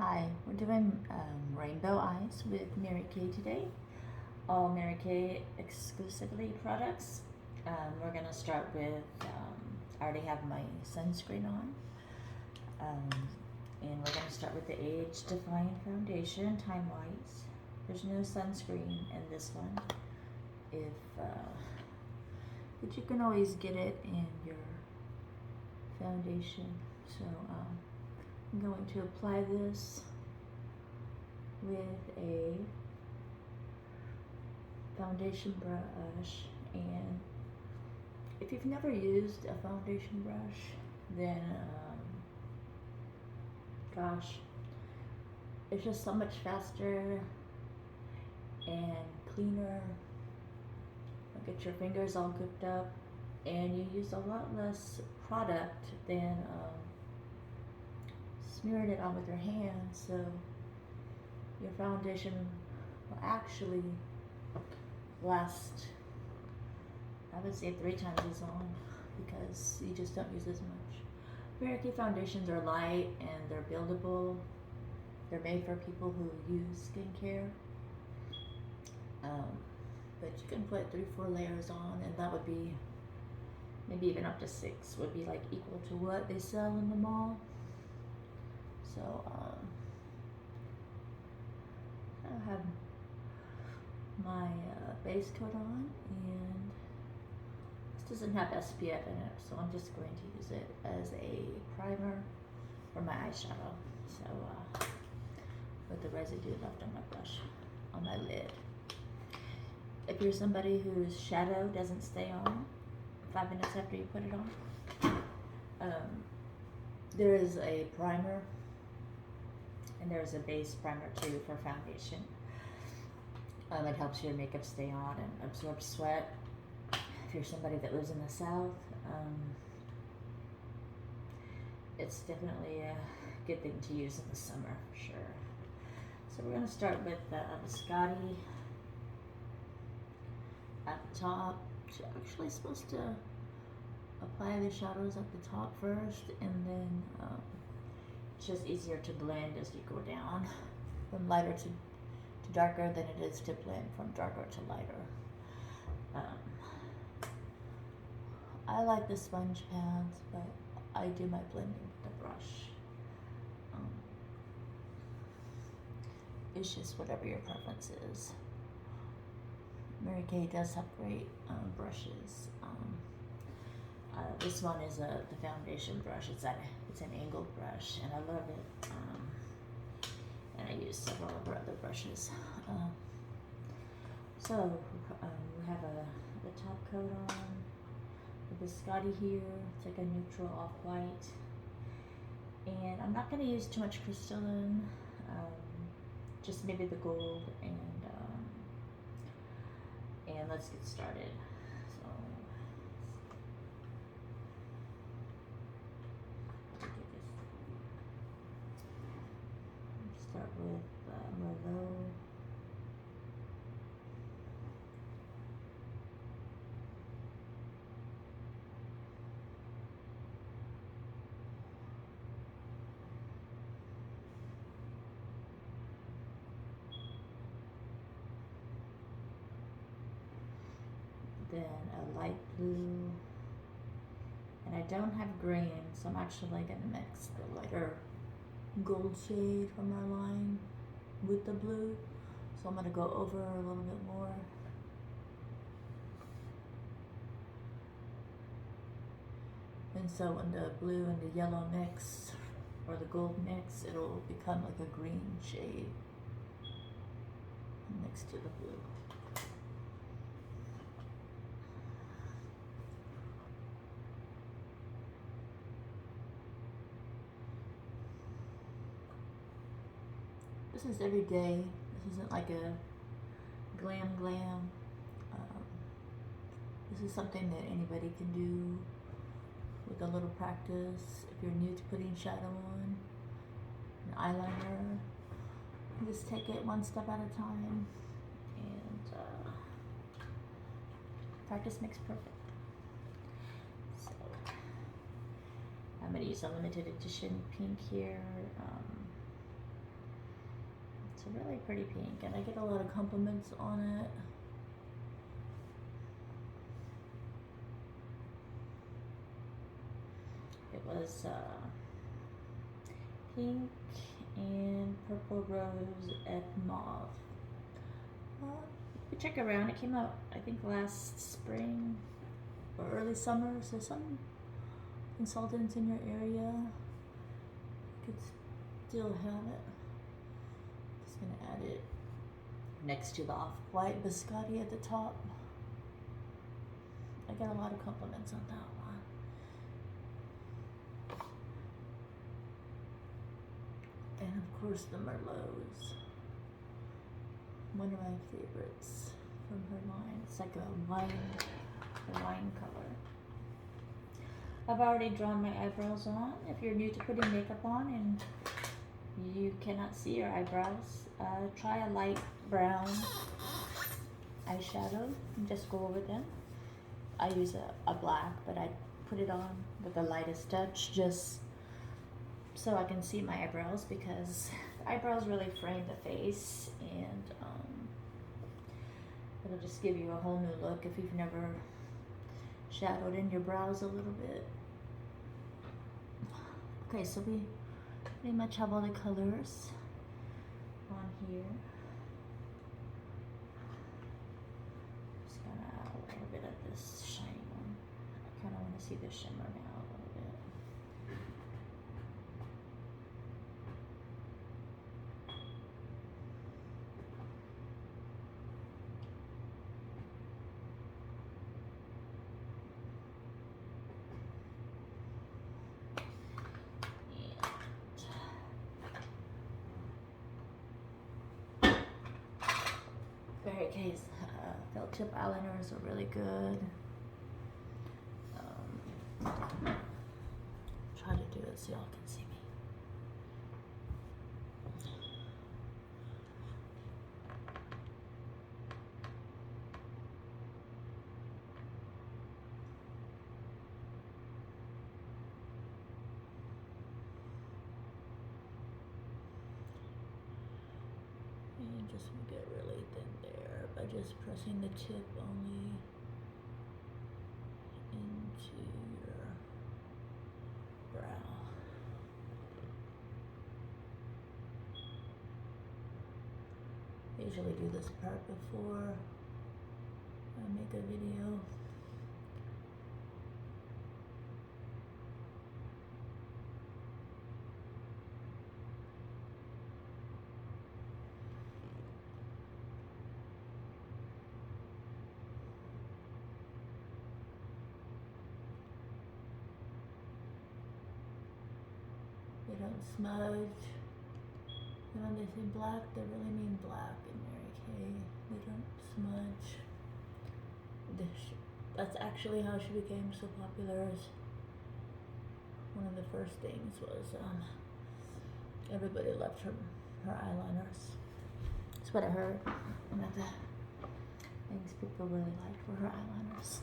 Hi, we're doing rainbow eyes with Mary Kay today. All Mary Kay exclusively products. We're going to start with, I already have my sunscreen on. And we're going to start with the Age Defying Foundation, Time Whites. There's no sunscreen in this one. But you can always get it in your foundation. So, I'm going to apply this with a foundation brush, and if you've never used a foundation brush, then gosh, it's just so much faster and cleaner. Get your fingers all cooked up, and you use a lot less product than smearing it on with your hands, so your foundation will actually last, I would say, 3 times as long because you just don't use as much. Mary Kay foundations are light and they're buildable. They're made for people who use skincare. But you can put 3-4 layers on, and that would be maybe even up to 6 would be like equal to what they sell in the mall. So I have my base coat on, and this doesn't have SPF in it, so I'm just going to use it as a primer for my eyeshadow. So with the residue left on my brush, on my lid. If you're somebody whose shadow doesn't stay on 5 minutes after you put it on, there is a primer, and there's a base primer too for foundation. It helps your makeup stay on and absorb sweat. If you're somebody that lives in the South, it's definitely a good thing to use in the summer for sure. So we're going to start with the biscotti at the top. You're actually supposed to apply the shadows at the top first, and then it's just easier to blend as you go down from lighter to darker than it is to blend from darker to lighter. I like the sponge pads, but I do my blending with the brush. It's just whatever your preference is. Mary Kay does have great brushes. This one is the foundation brush. It's an angled brush, and I love it. And I use several of her other brushes. So we have the top coat on, the biscotti here. It's like a neutral off-white, and I'm not going to use too much crystalline. Just maybe the gold, and let's get started. So start with Merlot. Then a light blue, and I don't have green, so I'm actually going to mix the lighter gold shade from our line with the blue, so I'm going to go over a little bit more. And so when the blue and the yellow mix, or the gold mix, it'll become like a green shade next to the blue. This is every day. This isn't like a glam. This is something that anybody can do with a little practice. If you're new to putting shadow on, an eyeliner, you just take it one step at a time, and practice makes perfect. So I'm going to use a limited edition pink here. It's a really pretty pink, and I get a lot of compliments on it. It was pink and purple rose and mauve. You check around. It came out, I think, last spring or early summer. So some consultants in your area could still have it. Just gonna add it next to the off-white biscotti at the top. I got a lot of compliments on that one. And of course the Merlots. One of my favorites from her line. It's like a wine color. I've already drawn my eyebrows on. If you're new to putting makeup on and you cannot see your eyebrows, try a light brown eyeshadow and just go over them. I use a black, but I put it on with the lightest touch just so I can see my eyebrows, because the eyebrows really frame the face, and it'll just give you a whole new look if you've never shadowed in your brows a little bit. Okay, so we pretty much have all the colors on here. Just gonna add a little bit of this shiny one. I kind of want to see the shimmer now a little bit. Very case, felt tip eyeliners are really good. Try to do it so y'all can see me. And just get really thin there by just pressing the tip only into your brow. I usually do this part before I make a video. They don't smudge. And when they say black, they really mean black in Mary Kay. They don't smudge. That's actually how she became so popular. As one of the first things was everybody loved her eyeliners. That's what I heard. One of the things people really liked were her eyeliners.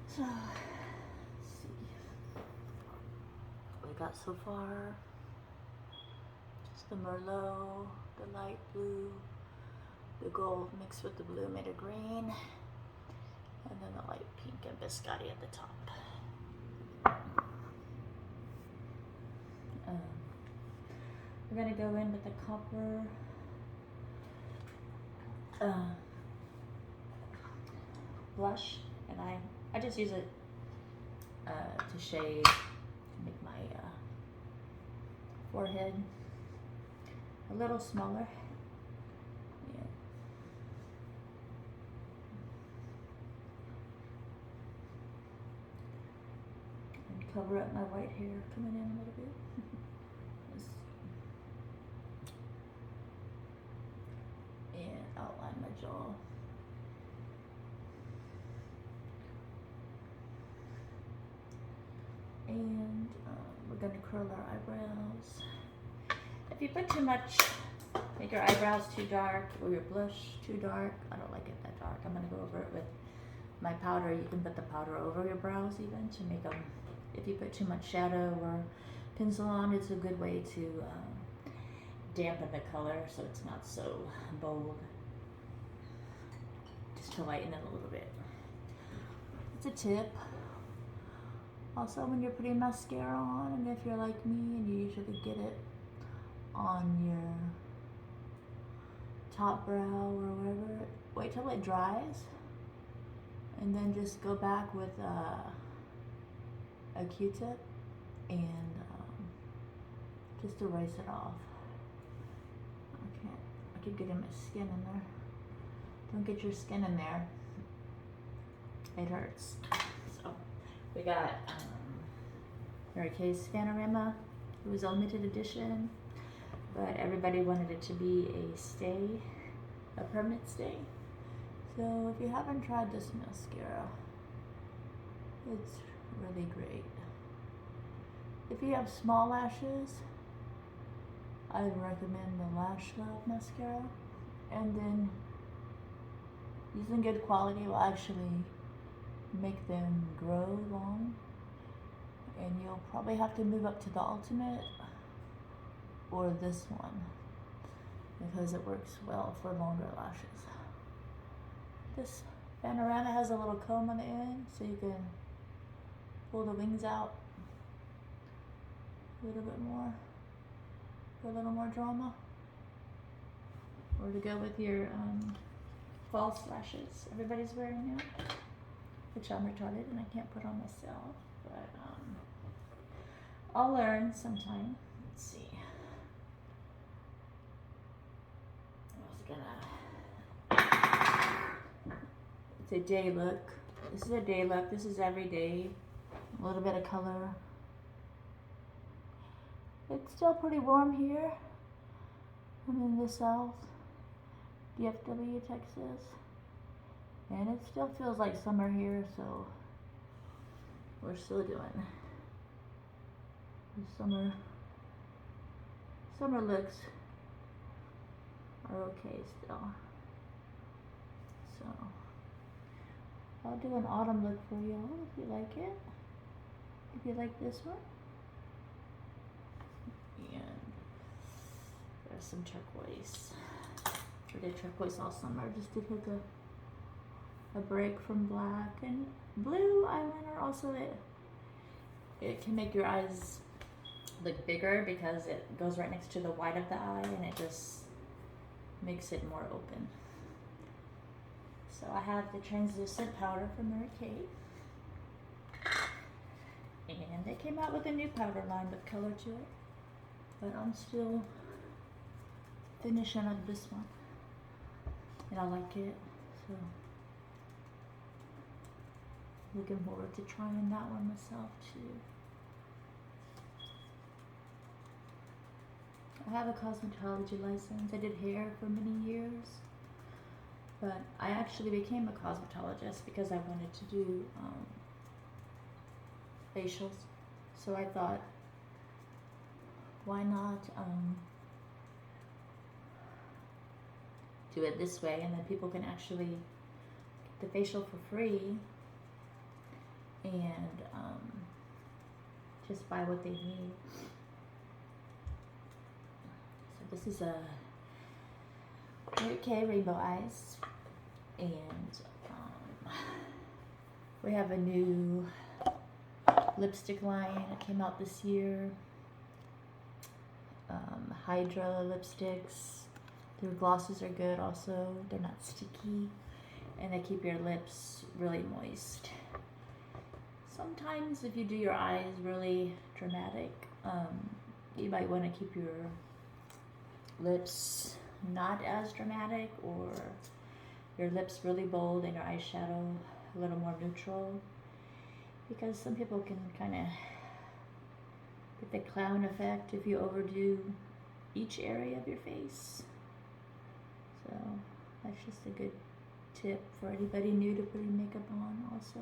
So, let's see what we got so far. Just the Merlot, the light blue, the gold mixed with the blue made a green, and then the light pink and biscotti at the top. We're gonna go in with the copper blush, and I just use it to shade, to make my forehead a little smaller. Yeah. And cover up my white hair coming in a little bit. And outline my jaw. And we're going to curl our eyebrows. If you put too much, make your eyebrows too dark or your blush too dark, I don't like it that dark. I'm going to go over it with my powder. You can put the powder over your brows even to make them, if you put too much shadow or pencil on, it's a good way to dampen the color so it's not so bold. Just to lighten it a little bit. It's a tip. Also, when you're putting mascara on, and if you're like me and you usually get it on your top brow or wherever, wait till it dries and then just go back with a Q-tip and just erase it off. I keep getting my skin in there. Don't get your skin in there. It hurts. So we got Mary Kay's Panorama. It was a limited edition, but everybody wanted it to be a permanent stay. So if you haven't tried this mascara, it's really great. If you have small lashes, I would recommend the Lash Love mascara, and then using good quality will actually make them grow long, and you'll probably have to move up to the Ultimate or this one because it works well for longer lashes. This Panorama has a little comb on the end so you can pull the wings out a little bit more for a little more drama, or to go with your false lashes everybody's wearing now, which I'm retarded and I can't put on myself, but I'll learn sometime. Let's see. It's a day look. This is a day look. This is every day. A little bit of color. It's still pretty warm here. I'm in the South, DFW, Texas. And it still feels like summer here, so we're still doing the summer looks are okay still. So I'll do an autumn look for y'all if you like it. If you like this one. And there's some turquoise. I did turquoise all summer just to take a break from black, and blue eyeliner also. It can make your eyes look bigger because it goes right next to the white of the eye, and it just makes it more open. So I have the translucent powder from Mary Kay, and they came out with a new powder line with color to it, but I'm still finishing up this one, and I like it, so looking forward to trying that one myself too. I have a cosmetology license. I did hair for many years, but I actually became a cosmetologist because I wanted to do facials. So I thought, why not do it this way, and then people can actually get the facial for free and just buy what they need. So this is a Mary Kay Rainbow Eyes, and we have a new lipstick line that came out this year. Hydra lipsticks. Their glosses are good also. They're not sticky, and they keep your lips really moist. Sometimes if you do your eyes really dramatic, you might want to keep your lips not as dramatic, or your lips really bold and your eyeshadow a little more neutral, because some people can kind of get the clown effect if you overdo each area of your face. So that's just a good tip for anybody new to putting makeup on also.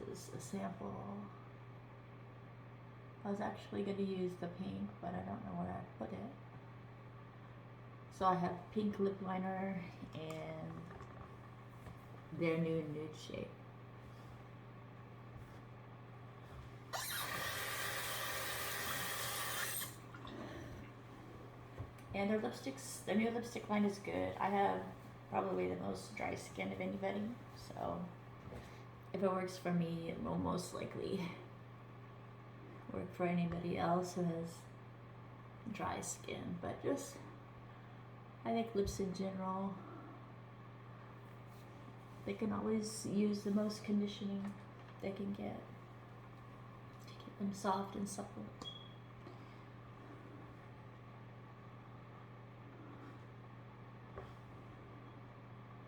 This is a sample. I was actually going to use the pink, but I don't know where I put it. So I have pink lip liner and their new nude shade. And their lipsticks, their new lipstick line is good. I have probably the most dry skin of anybody, so if it works for me, it will most likely work for anybody else who has dry skin. But just, I think lips in general, they can always use the most conditioning they can get to keep them soft and supple.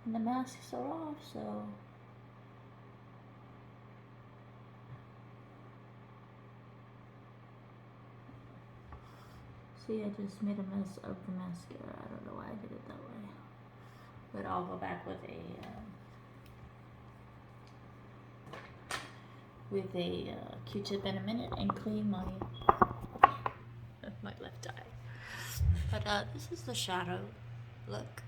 And the masks are off, so see, I just made a mess of the mascara. I don't know why I did it that way, but I'll go back with a Q-tip in a minute and clean my left eye. But this is the shadow look.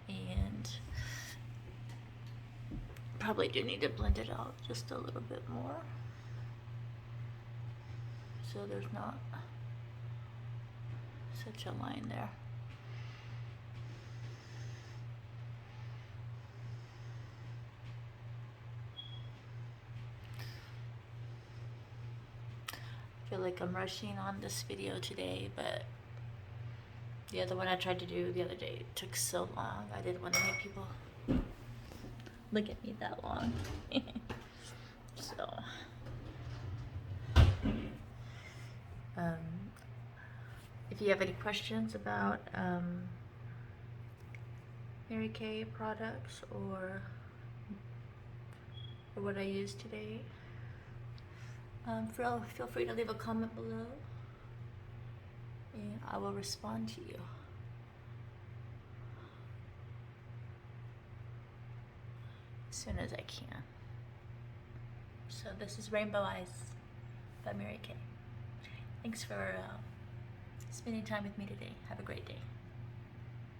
And probably do need to blend it out just a little bit more, so there's not such a line there. I feel like I'm rushing on this video today, but the other one I tried to do the other day took so long. I didn't want to make people look at me that long. So, if you have any questions about Mary Kay products or what I used today, feel free to leave a comment below, and I will respond to you. As soon as I can. So this is Rainbow Eyes by Mary Kay. Thanks for spending time with me today. Have a great day.